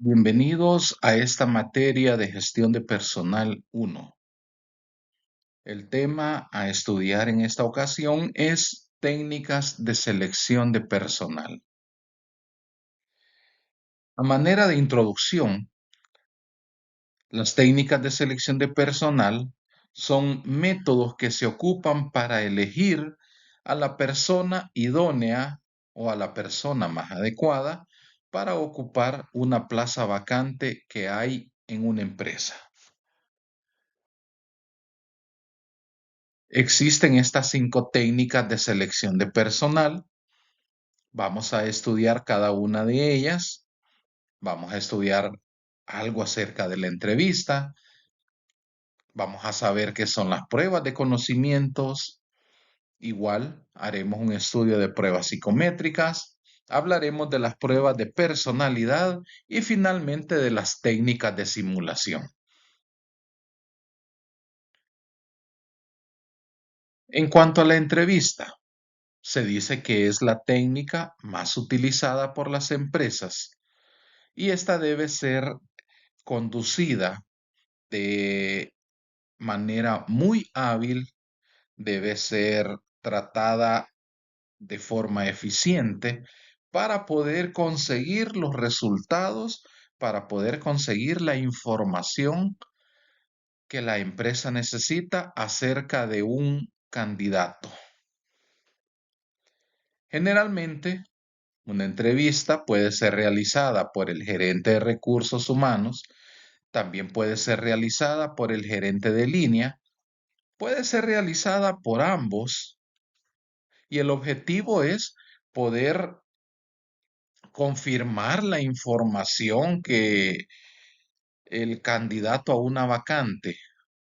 Bienvenidos a esta materia de gestión de personal 1. El tema a estudiar en esta ocasión es técnicas de selección de personal. A manera de introducción, las técnicas de selección de personal son métodos que se ocupan para elegir a la persona idónea o a la persona más adecuada para ocupar una plaza vacante que hay en una empresa. Existen estas 5 técnicas de selección de personal. Vamos a estudiar cada una de ellas. Vamos a estudiar algo acerca de la entrevista. Vamos a saber qué son las pruebas de conocimientos. Igual haremos un estudio de pruebas psicométricas. Hablaremos de las pruebas de personalidad y finalmente de las técnicas de simulación. En cuanto a la entrevista, se dice que es la técnica más utilizada por las empresas y esta debe ser conducida de manera muy hábil, debe ser tratada de forma eficiente para poder conseguir los resultados, para poder conseguir la información que la empresa necesita acerca de un candidato. Generalmente, una entrevista puede ser realizada por el gerente de recursos humanos, también puede ser realizada por el gerente de línea, puede ser realizada por ambos y el objetivo es poder confirmar la información que el candidato a una vacante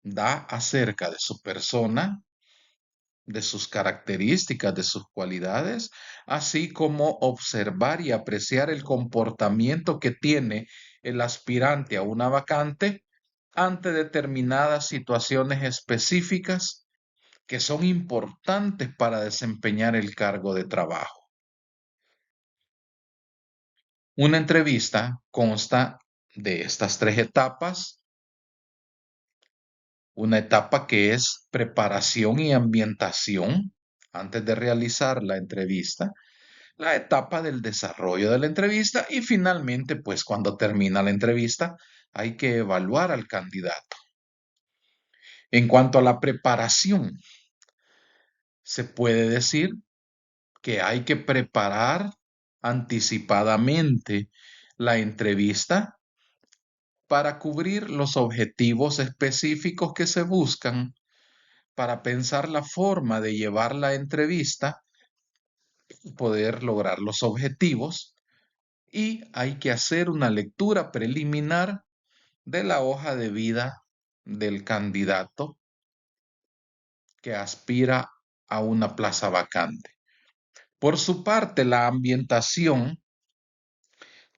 da acerca de su persona, de sus características, de sus cualidades, así como observar y apreciar el comportamiento que tiene el aspirante a una vacante ante determinadas situaciones específicas que son importantes para desempeñar el cargo de trabajo. Una entrevista consta de estas 3 etapas. Una etapa que es preparación y ambientación antes de realizar la entrevista, la etapa del desarrollo de la entrevista y finalmente, pues cuando termina la entrevista, hay que evaluar al candidato. En cuanto a la preparación, se puede decir que hay que preparar anticipadamente la entrevista para cubrir los objetivos específicos que se buscan, para pensar la forma de llevar la entrevista, poder lograr los objetivos y hay que hacer una lectura preliminar de la hoja de vida del candidato que aspira a una plaza vacante. Por su parte, la ambientación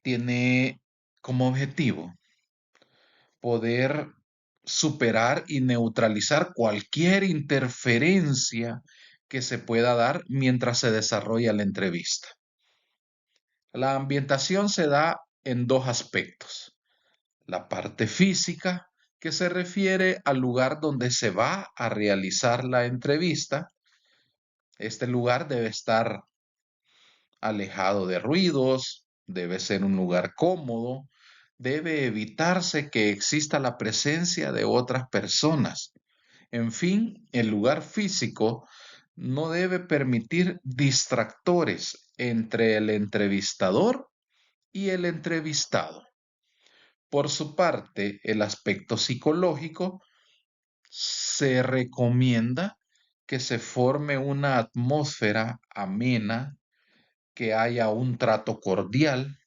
tiene como objetivo poder superar y neutralizar cualquier interferencia que se pueda dar mientras se desarrolla la entrevista. La ambientación se da en 2 aspectos. La parte física, que se refiere al lugar donde se va a realizar la entrevista. Este lugar debe estar alejado de ruidos, debe ser un lugar cómodo, debe evitarse que exista la presencia de otras personas. En fin, el lugar físico no debe permitir distractores entre el entrevistador y el entrevistado. Por su parte, el aspecto psicológico se recomienda que se forme una atmósfera amena, que haya un trato cordial,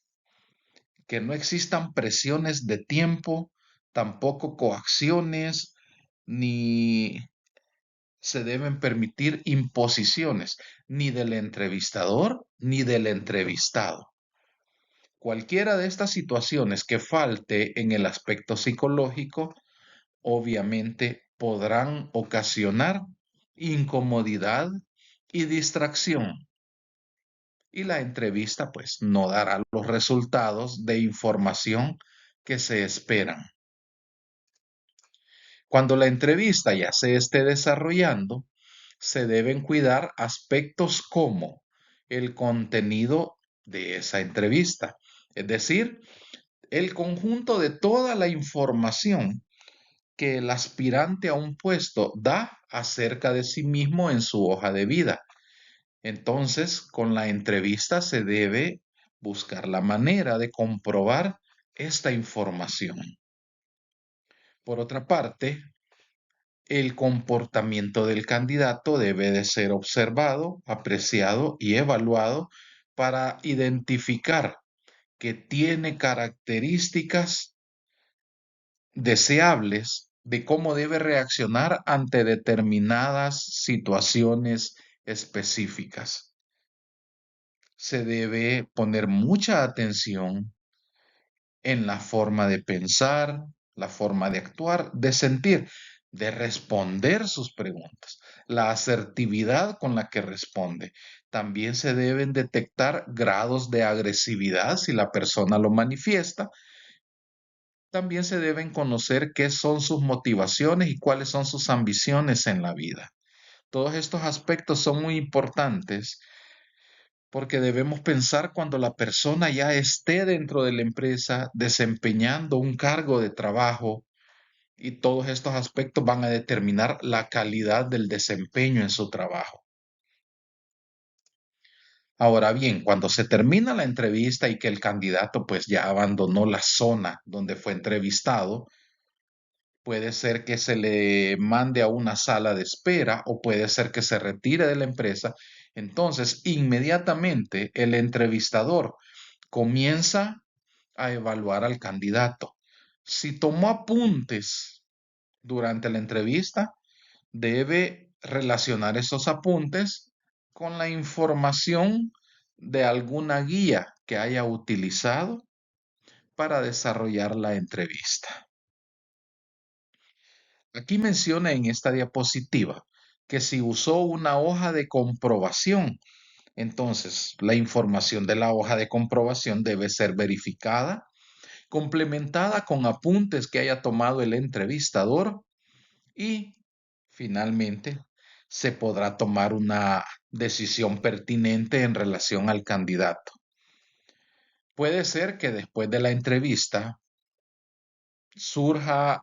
que no existan presiones de tiempo, tampoco coacciones, ni se deben permitir imposiciones, ni del entrevistador ni del entrevistado. Cualquiera de estas situaciones que falte en el aspecto psicológico, obviamente podrán ocasionar incomodidad y distracción. y la entrevista pues no dará los resultados de información que se esperan. Cuando la entrevista ya se esté desarrollando, se deben cuidar aspectos como el contenido de esa entrevista, es decir, el conjunto de toda la información que el aspirante a un puesto da acerca de sí mismo en su hoja de vida. Entonces, con la entrevista se debe buscar la manera de comprobar esta información. Por otra parte, el comportamiento del candidato debe de ser observado, apreciado y evaluado para identificar que tiene características deseables de cómo debe reaccionar ante determinadas situaciones específicas. Se debe poner mucha atención en la forma de pensar, la forma de actuar, de sentir, de responder sus preguntas, la asertividad con la que responde. También se deben detectar grados de agresividad si la persona lo manifiesta. También se deben conocer qué son sus motivaciones y cuáles son sus ambiciones en la vida. Todos estos aspectos son muy importantes porque debemos pensar cuando la persona ya esté dentro de la empresa desempeñando un cargo de trabajo, y todos estos aspectos van a determinar la calidad del desempeño en su trabajo. Ahora bien, cuando se termina la entrevista y que el candidato pues ya abandonó la zona donde fue entrevistado, puede ser que se le mande a una sala de espera o puede ser que se retire de la empresa. Entonces, inmediatamente el entrevistador comienza a evaluar al candidato. Si tomó apuntes durante la entrevista, debe relacionar esos apuntes con la información de alguna guía que haya utilizado para desarrollar la entrevista. Aquí menciona en esta diapositiva que si usó una hoja de comprobación, entonces la información de la hoja de comprobación debe ser verificada, complementada con apuntes que haya tomado el entrevistador y finalmente se podrá tomar una decisión pertinente en relación al candidato. Puede ser que después de la entrevista surja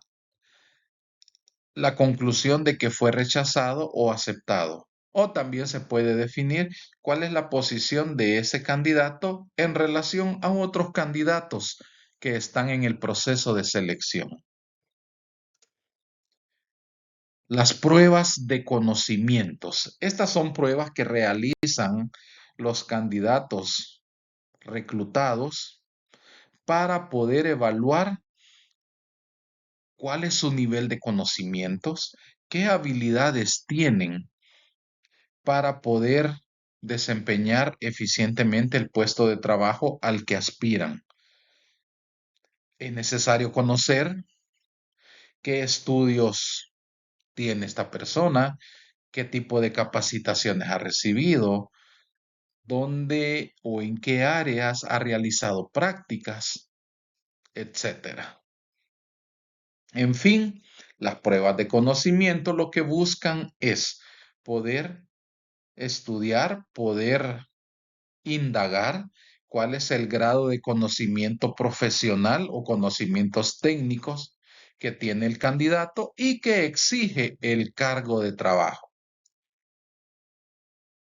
la conclusión de que fue rechazado o aceptado. O también se puede definir cuál es la posición de ese candidato en relación a otros candidatos que están en el proceso de selección. Las pruebas de conocimientos. Estas son pruebas que realizan los candidatos reclutados para poder evaluar cuál es su nivel de conocimientos, qué habilidades tienen para poder desempeñar eficientemente el puesto de trabajo al que aspiran. Es necesario conocer qué estudios tiene esta persona, qué tipo de capacitaciones ha recibido, dónde o en qué áreas ha realizado prácticas, etcétera. En fin, las pruebas de conocimiento lo que buscan es poder estudiar, poder indagar cuál es el grado de conocimiento profesional o conocimientos técnicos que tiene el candidato y que exige el cargo de trabajo.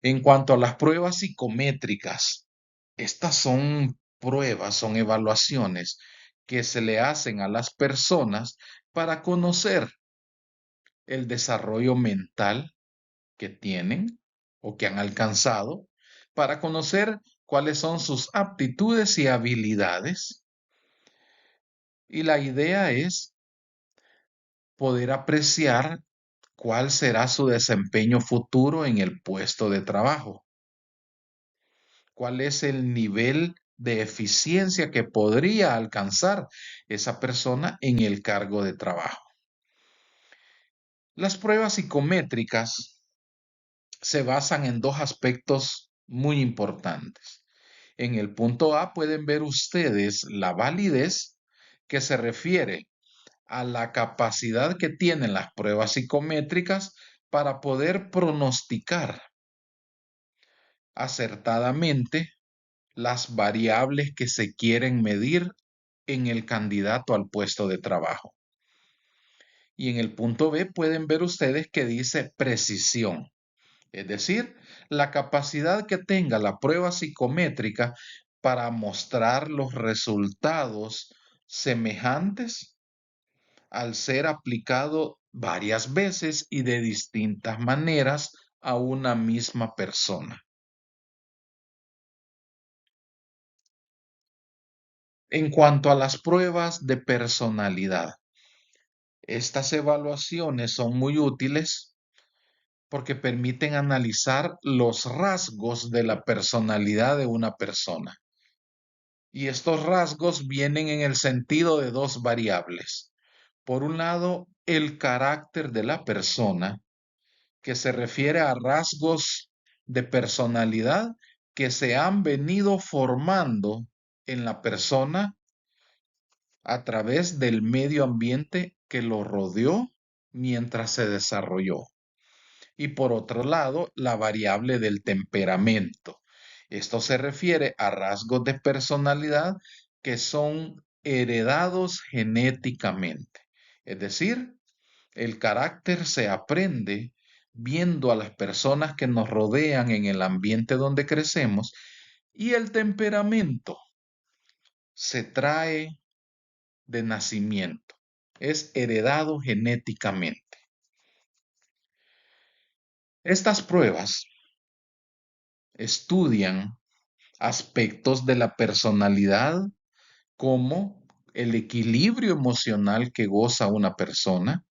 En cuanto a las pruebas psicométricas, estas son pruebas, son evaluaciones que se le hacen a las personas para conocer el desarrollo mental que tienen o que han alcanzado, para conocer cuáles son sus aptitudes y habilidades. Y la idea es poder apreciar cuál será su desempeño futuro en el puesto de trabajo, cuál es el nivel de eficiencia que podría alcanzar esa persona en el cargo de trabajo. Las pruebas psicométricas se basan en dos aspectos muy importantes. En el punto A pueden ver ustedes la validez, que se refiere a la capacidad que tienen las pruebas psicométricas para poder pronosticar acertadamente las variables que se quieren medir en el candidato al puesto de trabajo. Y en el punto B pueden ver ustedes que dice precisión, es decir, la capacidad que tenga la prueba psicométrica para mostrar los resultados semejantes al ser aplicado varias veces y de distintas maneras a una misma persona. En cuanto a las pruebas de personalidad, estas evaluaciones son muy útiles porque permiten analizar los rasgos de la personalidad de una persona. Y estos rasgos vienen en el sentido de dos variables. Por un lado, el carácter de la persona, que se refiere a rasgos de personalidad que se han venido formando en la persona a través del medio ambiente que lo rodeó mientras se desarrolló. Y por otro lado, la variable del temperamento. Esto se refiere a rasgos de personalidad que son heredados genéticamente. Es decir, el carácter se aprende viendo a las personas que nos rodean en el ambiente donde crecemos y el temperamento se trae de nacimiento, es heredado genéticamente. Estas pruebas estudian aspectos de la personalidad como el equilibrio emocional que goza una persona,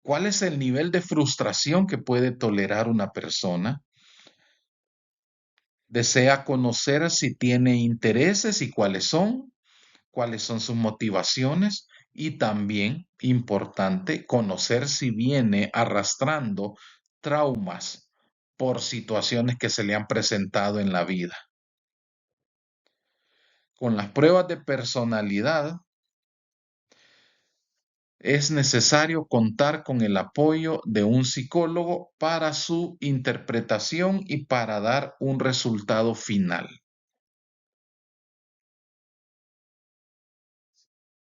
cuál es el nivel de frustración que puede tolerar una persona, desea conocer si tiene intereses y cuáles son sus motivaciones y también, importante, conocer si viene arrastrando traumas por situaciones que se le han presentado en la vida. Con las pruebas de personalidad es necesario contar con el apoyo de un psicólogo para su interpretación y para dar un resultado final.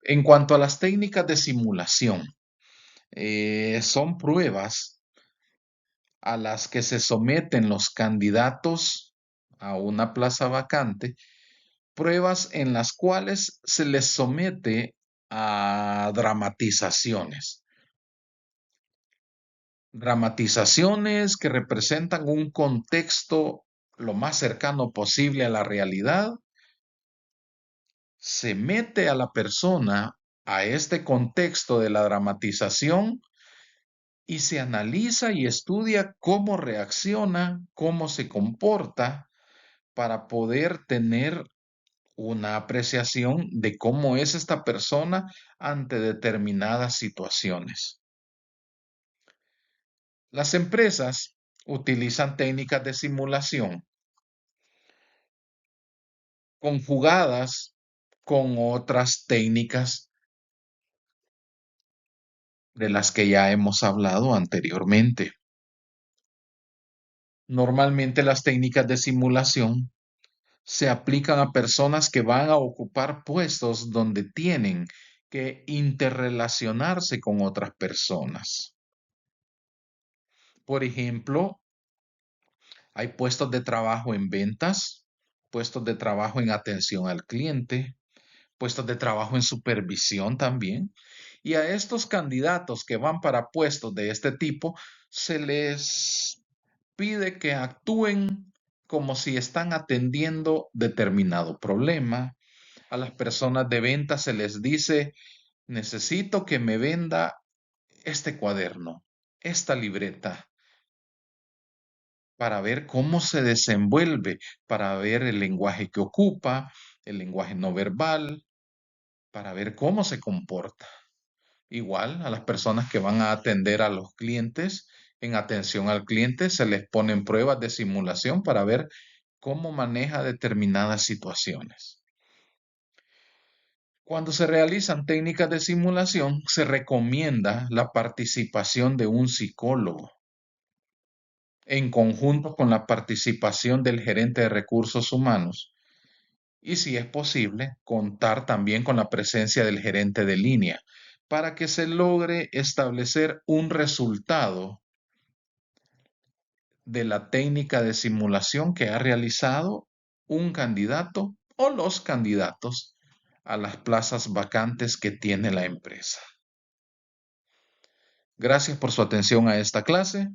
En cuanto a las técnicas de simulación, son pruebas a las que se someten los candidatos a una plaza vacante, pruebas en las cuales se les somete a dramatizaciones. Dramatizaciones que representan un contexto lo más cercano posible a la realidad. Se mete a la persona a este contexto de la dramatización y se analiza y estudia cómo reacciona, cómo se comporta para poder tener una apreciación de cómo es esta persona ante determinadas situaciones. Las empresas utilizan técnicas de simulación conjugadas con otras técnicas de las que ya hemos hablado anteriormente. Normalmente las técnicas de simulación se aplican a personas que van a ocupar puestos donde tienen que interrelacionarse con otras personas. Por ejemplo, hay puestos de trabajo en ventas, puestos de trabajo en atención al cliente, puestos de trabajo en supervisión también. Y a estos candidatos que van para puestos de este tipo, se les pide que actúen como si están atendiendo determinado problema. A las personas de venta se les dice, necesito que me venda este cuaderno, esta libreta, para ver cómo se desenvuelve, para ver el lenguaje que ocupa, el lenguaje no verbal, para ver cómo se comporta. Igual a las personas que van a atender a los clientes En atención al cliente se les ponen pruebas de simulación para ver cómo maneja determinadas situaciones. Cuando se realizan técnicas de simulación, se recomienda la participación de un psicólogo en conjunto con la participación del gerente de recursos humanos y, si es posible, contar también con la presencia del gerente de línea para que se logre establecer un resultado de la técnica de simulación que ha realizado un candidato o los candidatos a las plazas vacantes que tiene la empresa. Gracias por su atención a esta clase.